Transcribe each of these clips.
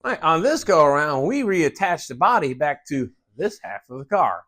Right, on this go around, we reattach the body back to this half of the car.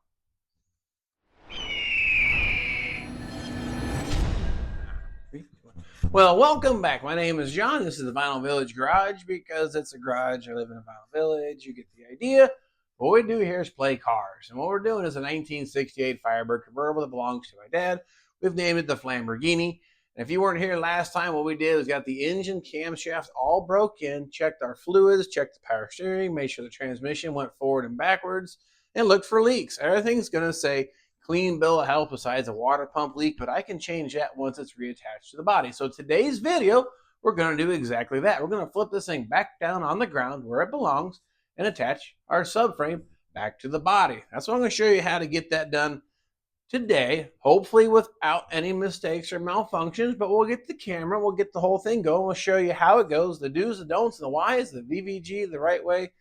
Well, welcome back. My name is John. This is the Vinyl Village Garage because it's a garage. I live in a vinyl village. You get the idea. What we do here is play cars. And what we're doing is a 1968 Firebird convertible that belongs to my dad. We've named it the Lamborghini. And if you weren't here last time, what we did was got the engine camshafts all broke in, checked our fluids, checked the power steering, made sure the transmission went forward and backwards, and looked for leaks. Everything's going to say clean bill of health besides a water pump leak, but I can change that once it's reattached to the body. So today's video, we're going to do exactly that. We're going to flip this thing back down on the ground where it belongs and attach our subframe back to the body. That's what I'm going to show you how to get that done today, hopefully without any mistakes or malfunctions, but we'll get the camera, we'll get the whole thing going, we'll show you how it goes, the do's, the don'ts, and the whys, the VVG, the right way,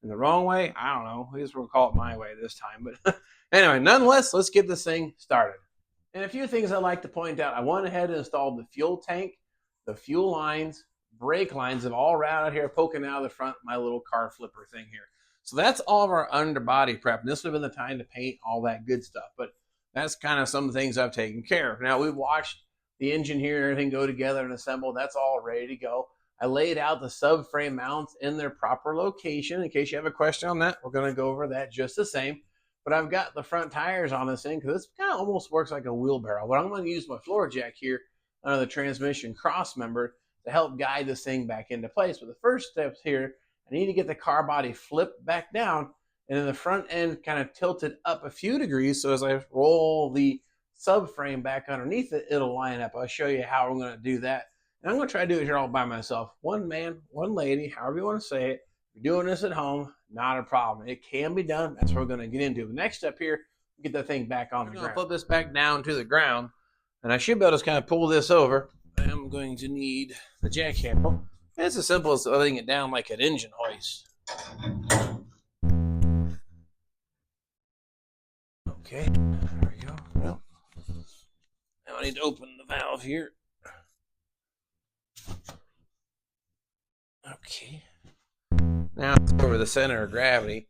and the wrong way. I don't know. I guess we'll call it my way this time. But anyway, nonetheless, let's get this thing started. And a few things I'd like to point out. I went ahead and installed the fuel tank, the fuel lines, brake lines have all routed here, poking out of the front of my little car flipper thing here. So that's all of our underbody prep. And this would have been the time to paint all that good stuff. But that's kind of some of the things I've taken care of. Now, we've watched the engine here and everything go together and assemble. That's all ready to go. I laid out the subframe mounts in their proper location. In case you have a question on that, we're going to go over that just the same. But I've got the front tires on this thing because this kind of almost works like a wheelbarrow. But I'm going to use my floor jack here under the transmission cross member to help guide this thing back into place. But the first steps here, I need to get the car body flipped back down and then the front end kind of tilted up a few degrees. So as I roll the subframe back underneath it, it'll line up. I'll show you how we're going to do that. And I'm going to try to do it here all by myself. One man, one lady, however you want to say it. If you're doing this at home, not a problem. It can be done. That's what we're going to get into. The next step here, get that thing back on the ground. I'm going to flip this back down to the ground. And I should be able to just kind of pull this over. I'm going to need the jack handle. And it's as simple as letting it down like an engine hoist. Okay, there we go. Well, now I need to open the valve here. Okay. Now it's over the center of gravity.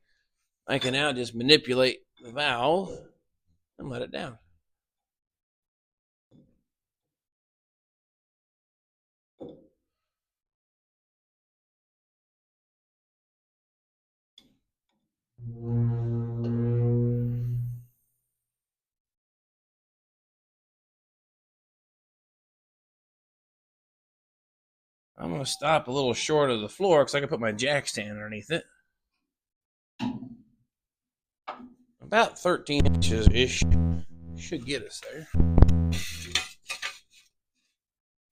I can now just manipulate the valve and let it down. I'm going to stop a little short of the floor because I can put my jack stand underneath it. About 13 inches-ish should get us there.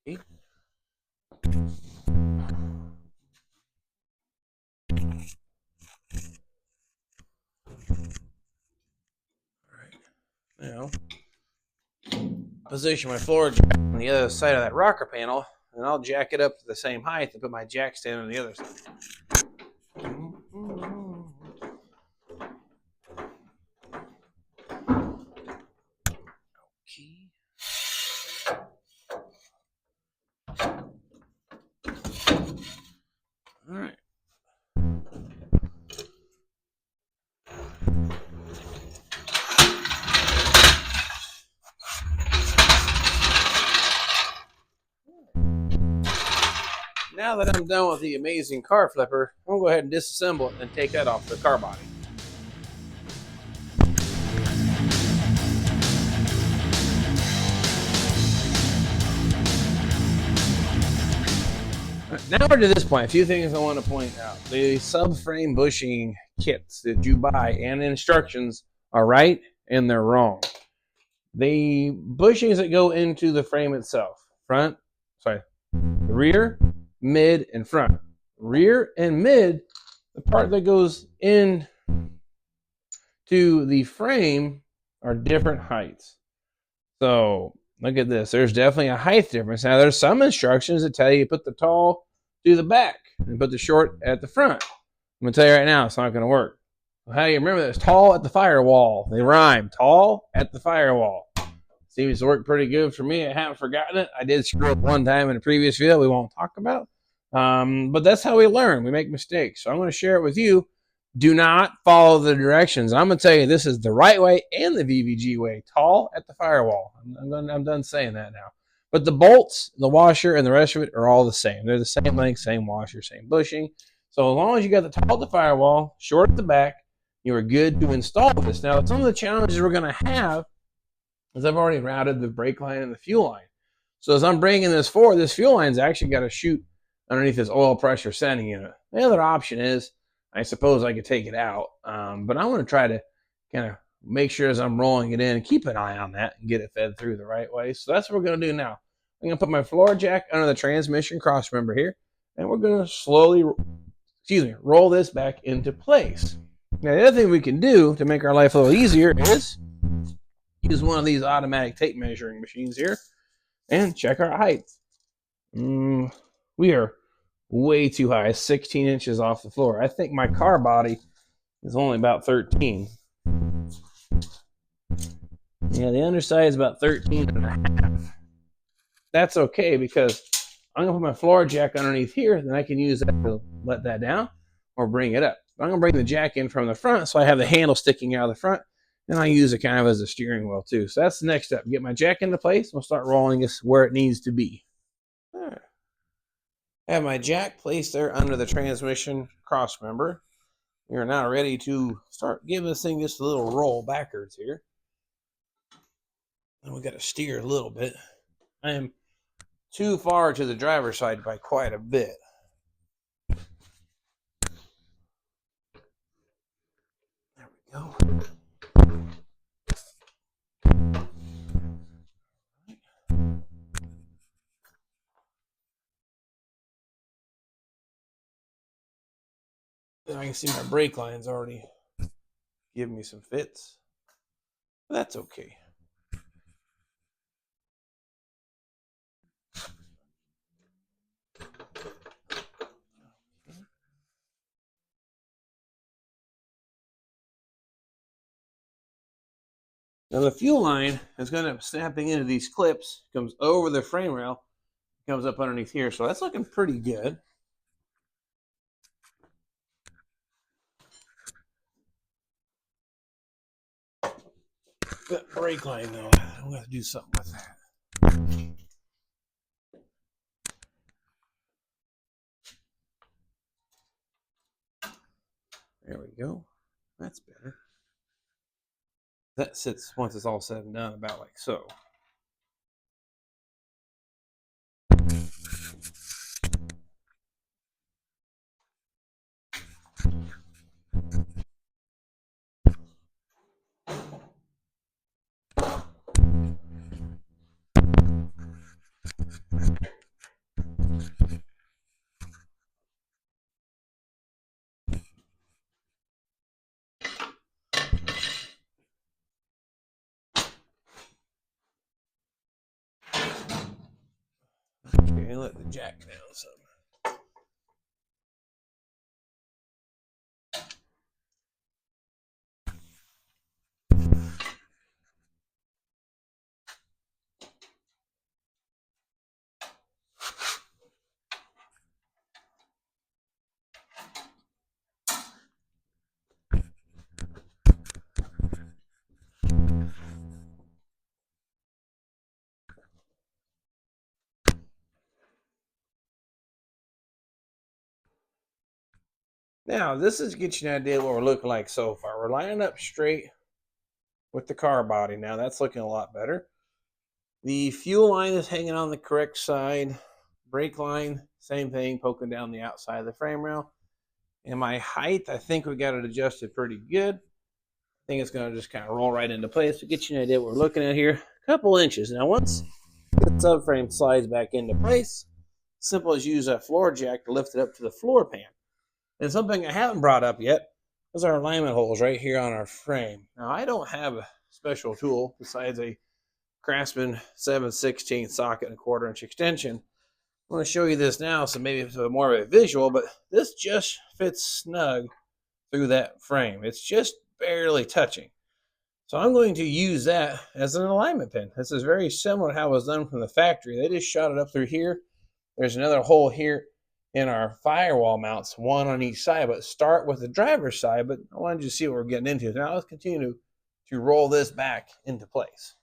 Okay. Now, position my floor jack on the other side of that rocker panel, and I'll jack it up to the same height and put my jack stand on the other side. Okay. All right. Now that I'm done with the amazing car flipper, I'm going to go ahead and disassemble it and take that off the car body. Now we're to this point, a few things I want to point out. The subframe bushing kits that you buy and instructions are right and they're wrong. The bushings that go into the frame itself, the rear, mid, and front. Rear and mid, the part that goes in to the frame are different heights. So look at this. There's definitely a height difference. Now there's some instructions that tell you put the tall to the back and put the short at the front. I'm going to tell you right now, it's not going to work. How do you remember this? Tall at the firewall. They rhyme. Tall at the firewall. Seems to work pretty good for me. I haven't forgotten it. I did screw up one time in a previous video we won't talk about. But that's how we learn. We make mistakes. So I'm going to share it with you. Do not follow the directions. I'm going to tell you this is the right way and the VVG way. Tall at the firewall. I'm done saying that now. But the bolts, the washer, and the rest of it are all the same. They're the same length, same washer, same bushing. So as long as you got the tall at the firewall, short at the back, you are good to install this. Now, some of the challenges we're going to have is I've already routed the brake line and the fuel line. So as I'm bringing this forward, this fuel line's actually got to shoot underneath this oil pressure sending unit. The other option is, I suppose I could take it out, but I want to try to kind of make sure as I'm rolling it in and keep an eye on that and get it fed through the right way. So that's what we're going to do now. I'm going to put my floor jack under the transmission cross member here, and we're going to slowly, roll this back into place. Now, the other thing we can do to make our life a little easier is use one of these automatic tape measuring machines here and check our height. We are way too high, 16 inches off the floor. I think my car body is only about 13. Yeah, the underside is about 13 and a half. That's okay because I'm going to put my floor jack underneath here, then I can use that to let that down or bring it up. I'm going to bring the jack in from the front so I have the handle sticking out of the front, and I use it kind of as a steering wheel too. So that's the next step. Get my jack into place, and we'll start rolling this where it needs to be. All right. I have my jack placed there under the transmission cross member. We are now ready to start giving this thing just a little roll backwards here. And we got to steer a little bit. I am too far to the driver's side by quite a bit. There we go. I can see my brake line's already giving me some fits. But that's okay. Now the fuel line is going to snapping into these clips, comes over the frame rail, comes up underneath here. So that's looking pretty good. That brake line though, I'm going to do something with that. There we go. That's better. That sits, once it's all said and done, about like so. Okay, let the jack down some. Now, this is to get you an idea of what we're looking like so far. We're lining up straight with the car body. Now, that's looking a lot better. The fuel line is hanging on the correct side. Brake line, same thing, poking down the outside of the frame rail. And my height, I think we got it adjusted pretty good. I think it's going to just kind of roll right into place to get you an idea what we're looking at here. A couple inches. Now, once the subframe slides back into place, simple as use that floor jack to lift it up to the floor pan. And something I haven't brought up yet is our alignment holes right here on our frame. Now, I don't have a special tool besides a Craftsman 7/16 socket and 1/4 inch extension. I'm going to show you this now, so maybe it's more of a visual, but this just fits snug through that frame. It's just barely touching. So I'm going to use that as an alignment pin. This is very similar to how it was done from the factory. They just shot it up through here. There's another hole here in our firewall mounts, one on each side, but start with the driver's side. But I wanted you to see what we're getting into. Now let's continue to roll this back into place.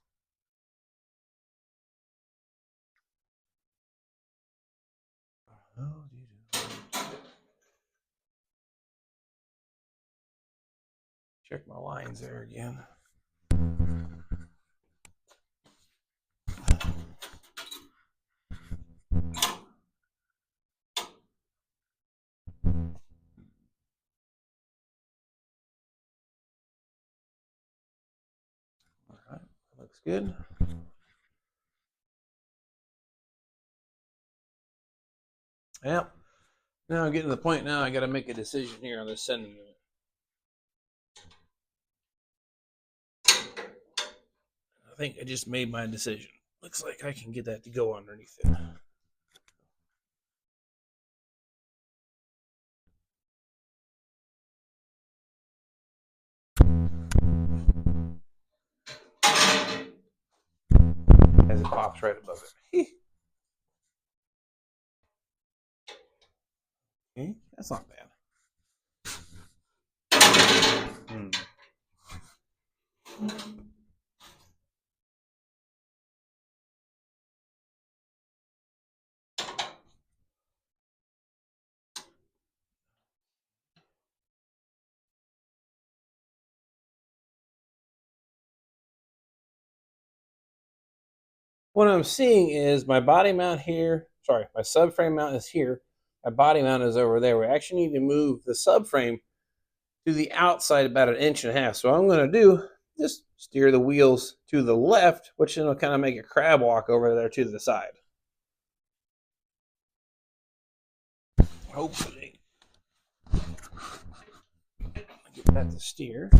Check my lines there again. All right, looks good. Yep. Now I'm getting to the point now I got to make a decision here on this sending unit. I think I just made my decision. Looks like I can get that to go underneath it. As it pops right above it. Okay, that's not bad. What I'm seeing is my body mount here, sorry, my subframe mount is here. My body mount is over there. We actually need to move the subframe to the outside about 1.5 inches. So what I'm going to do, just steer the wheels to the left, which then will kind of make a crab walk over there to the side. Hopefully. Get that to steer.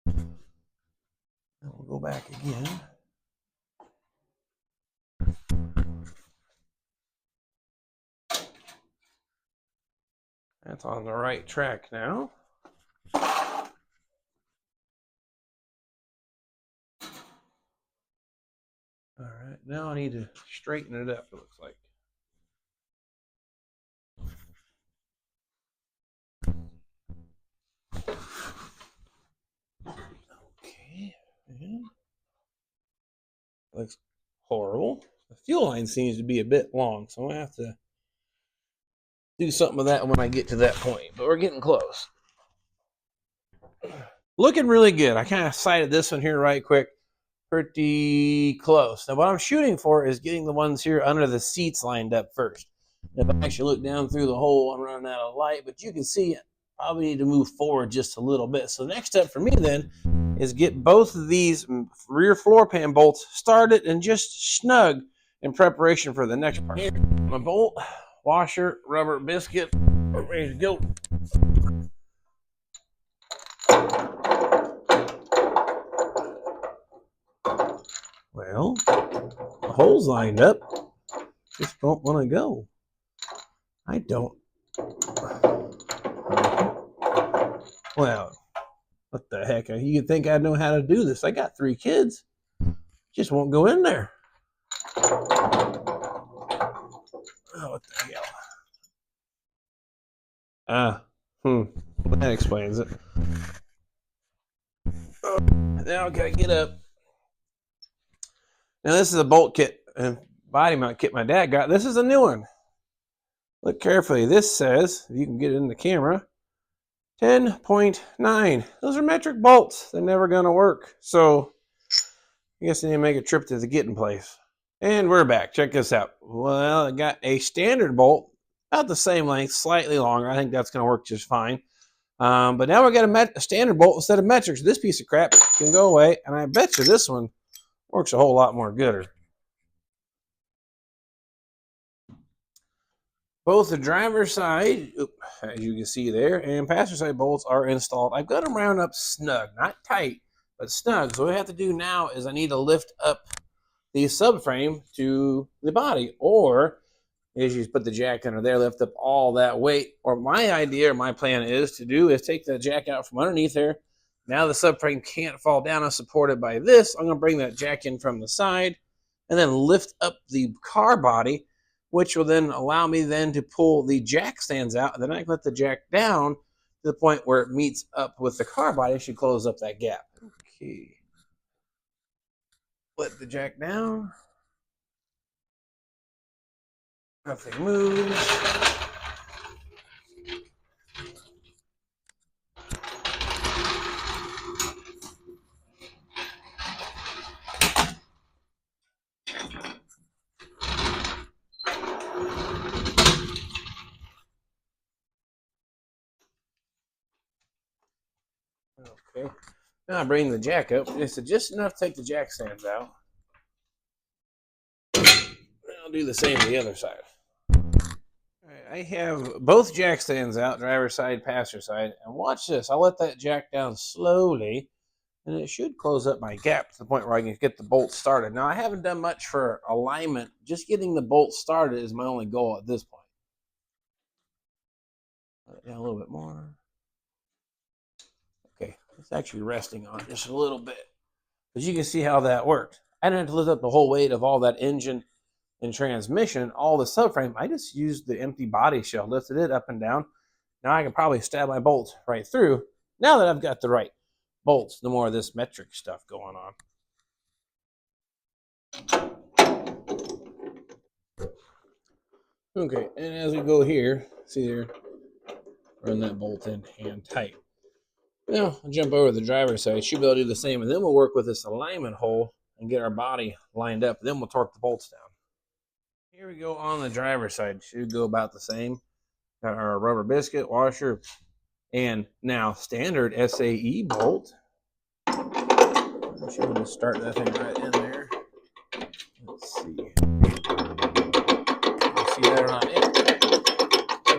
And we'll go back again. That's on the right track now. All right, now I need to straighten it up, it looks like. Okay. Looks horrible. The fuel line seems to be a bit long, so I'm going to have to do something with that when I get to that point, but we're getting close. Looking really good. I kind of sighted this one here right quick. Pretty close. Now what I'm shooting for is getting the ones here under the seats lined up first. If I actually look down through the hole, I'm running out of light, but you can see I probably need to move forward just a little bit. So the next step for me then is get both of these rear floor pan bolts started and just snug in preparation for the next part. Here, my bolt, washer, rubber biscuit, ready to go. Well, the hole's lined up. Just don't want to go. I don't. Well, what the heck? You'd think I'd know how to do this. I got 3 kids. Just won't go in there. Oh, what the hell? That explains it. Now I gotta get up. Now this is a bolt kit and body mount kit my dad got. This is a new one. Look carefully. This says, if you can get it in the camera, 10.9. Those are metric bolts. They're never gonna work. So I guess I need to make a trip to the getting place. And we're back. Check this out. Well, I got a standard bolt, about the same length, slightly longer. I think that's going to work just fine. But now we got a standard bolt instead of metrics. This piece of crap can go away, and I bet you this one works a whole lot more gooder. Both the driver's side, as you can see there, and passenger side bolts are installed. I've got them round up snug, not tight, but snug. So what I have to do now is I need to lift up the subframe to the body, or as you put the jack under there, lift up all that weight. Or my idea, or my plan is take the jack out from underneath there. Now the subframe can't fall down. I'm supported by this. I'm going to bring that jack in from the side, and then lift up the car body, which will then allow me then to pull the jack stands out, and then I can let the jack down to the point where it meets up with the car body. It should close up that gap. Okay. Let the jack down. Nothing moves. Okay. Now I bring the jack up. It's just enough to take the jack stands out. I'll do the same to the other side. I have both jack stands out, driver's side, passenger side, and watch this. I'll let that jack down slowly, and it should close up my gap to the point where I can get the bolt started. Now, I haven't done much for alignment. Just getting the bolt started is my only goal at this point. Let it down a little bit more. Okay, it's actually resting on it just a little bit. But you can see how that worked. I didn't have to lift up the whole weight of all that engine and transmission, all the subframe. I just used the empty body shell, lifted it up and down. Now I can probably stab my bolts right through. Now that I've got the right bolts, no more of this metric stuff going on. Okay, and as we go here, see there, run that bolt in hand tight. Now I'll jump over to the driver's side. Should be able to do the same, and then we'll work with this alignment hole and get our body lined up. Then we'll torque the bolts down. Here we go on the driver's side. Should go about the same. Got our rubber biscuit washer, and now standard SAE bolt. I should just start that thing right in there. Let's see. You see that or not?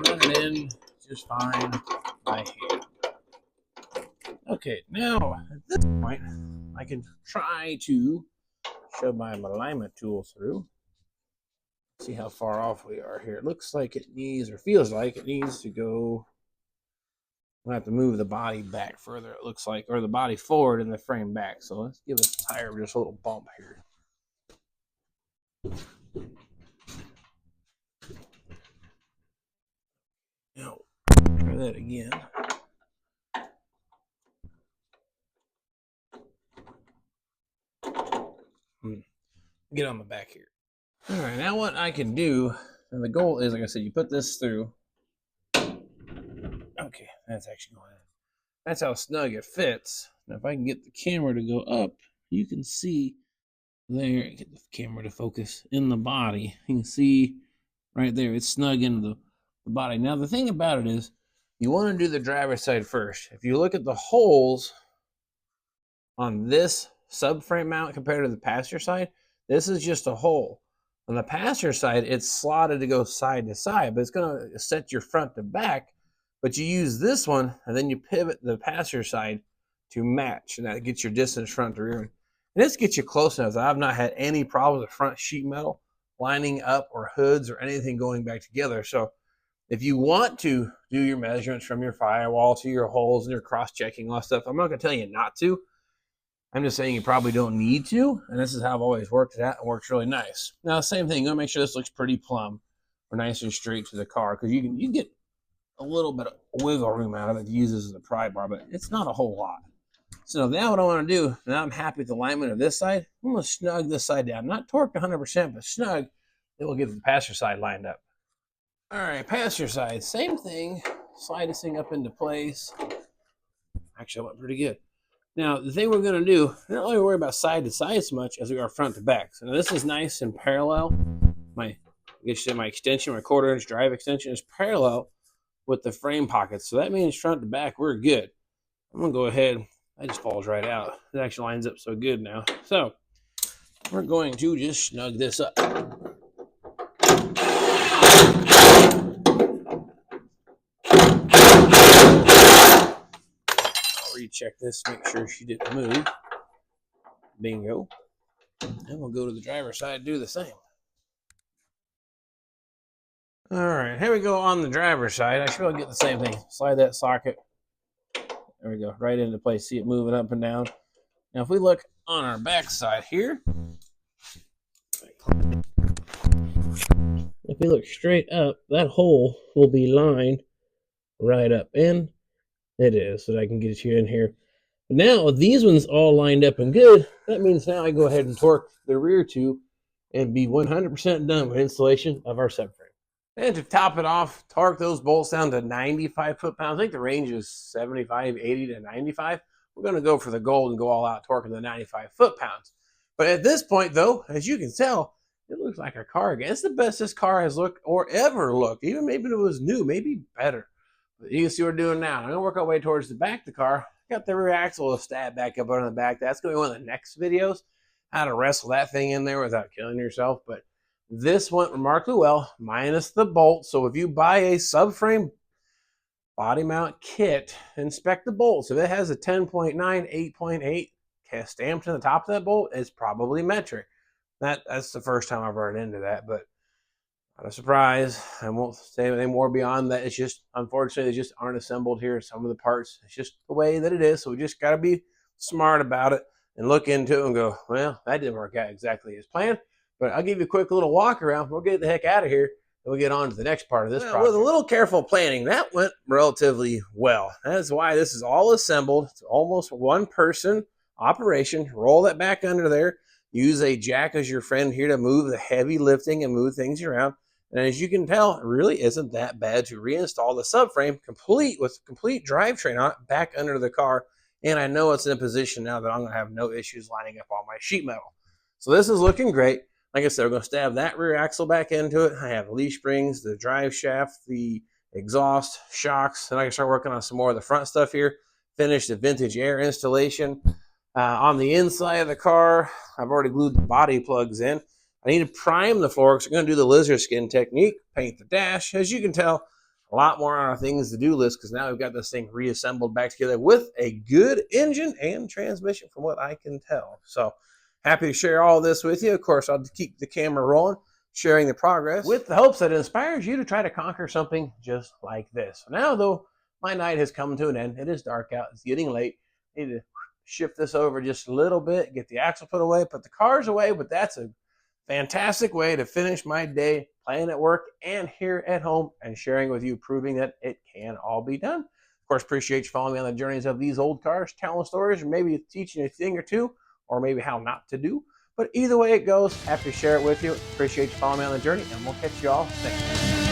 Run it in just fine by hand. Okay, now at this point, I can try to shove my alignment tool through. See how far off we are here. It looks like it needs, or feels like it needs to go. I'm gonna have to move the body back further, it looks like, or the body forward and the frame back. So let's give the tire just a little bump here. Now, try that again. Get on the back here. All right, now what I can do, and the goal is, like I said, you put this through. Okay, that's actually going in. That's how snug it fits. Now, if I can get the camera to go up, you can see there, get the camera to focus in the body. You can see right there, it's snug into the body. Now, the thing about it is, you want to do the driver's side first. If you look at the holes on this subframe mount compared to the passenger side, this is just a hole. On the passenger side, it's slotted to go side to side, but it's going to set your front to back. But you use this one, and then you pivot the passenger side to match, and that gets your distance front to rear. And this gets you close enough that I've not had any problems with front sheet metal lining up or hoods or anything going back together. So if you want to do your measurements from your firewall to your holes and your cross-checking all that stuff, I'm not going to tell you not to. I'm just saying you probably don't need to, and this is how I've always worked it out. It works really nice. Now, same thing, you want to make sure this looks pretty plumb or nice and straight to the car, because you can get a little bit of wiggle room out of it to use this as a pry bar, but it's not a whole lot. So now what I want to do, now I'm happy with the alignment of this side, I'm going to snug this side down. Not torqued 100%, but snug. Then we'll get the passenger side lined up. All right, passenger side, same thing. Slide this thing up into place. Actually, I went pretty good. Now, the thing we're going to do, we're not really worry about side to side as much as we are front to back. So now this is nice and parallel. My extension, my 1/4-inch drive extension is parallel with the frame pockets. So that means front to back, we're good. I'm going to go ahead. That just falls right out. It actually lines up so good now. So we're going to just snug this up. Recheck this, make sure she didn't move. Bingo. And we'll go to the driver's side and do the same. All right, here we go on the driver's side. I should be able to get the same thing. Slide that socket. There we go, right into place. See it moving up and down. Now, if we look on our back side here, if we look straight up, that hole will be lined right up in. It is, so I can get you in here. Now, these ones all lined up and good. That means now I go ahead and torque the rear two and be 100% done with installation of our subframe. And to top it off, torque those bolts down to 95 foot-pounds. I think the range is 75, 80 to 95. We're going to go for the gold and go all out torquing the 95 foot-pounds. But at this point, though, as you can tell, it looks like a car again. It's the best this car has looked or ever looked. Even maybe it was new, maybe better. But you can see what we're doing now. I'm going to work our way towards the back of the car. Got the rear axle stab back up on the back. That's going to be one of the next videos, how to wrestle that thing in there without killing yourself. But this went remarkably well, minus the bolt. So if you buy a subframe body mount kit, inspect the bolts. If it has a 10.9, 8.8 stamped to the top of that bolt, it's probably metric. That's the first time I've run into that, but not a surprise. I won't say anything more beyond that. It's just, unfortunately, they just aren't assembled here. Some of the parts, it's just the way that it is. So we just got to be smart about it and look into it and go, well, that didn't work out exactly as planned. But I'll give you a quick little walk around. We'll get the heck out of here. And we'll get on to the next part of this project. With a little careful planning, that went relatively well. That's why this is all assembled. It's almost one person operation. Roll that back under there. Use a jack as your friend here to move the heavy lifting and move things around. And as you can tell, it really isn't that bad to reinstall the subframe complete with complete drivetrain on it back under the car. And I know it's in a position now that I'm going to have no issues lining up all my sheet metal. So this is looking great. Like I said, we're going to stab that rear axle back into it. I have leaf springs, the drive shaft, the exhaust, shocks, and I can start working on some more of the front stuff here. Finish the vintage air installation. On the inside of the car, I've already glued the body plugs in. I need to prime the floor because we're going to do the lizard skin technique, paint the dash. As you can tell, a lot more on our things to do list because now we've got this thing reassembled back together with a good engine and transmission from what I can tell. So happy to share all this with you. Of course, I'll keep the camera rolling, sharing the progress with the hopes that it inspires you to try to conquer something just like this. Now, though, my night has come to an end. It is dark out. It's getting late. I need to shift this over just a little bit, get the axle put away, put the cars away, but that's a fantastic way to finish my day playing at work and here at home and sharing with you, proving that it can all be done. Of course, appreciate you following me on the journeys of these old cars, telling stories, or maybe teaching a thing or two, or maybe how not to do. But either way it goes, happy to share it with you. Appreciate you following me on the journey, and we'll catch you all next time.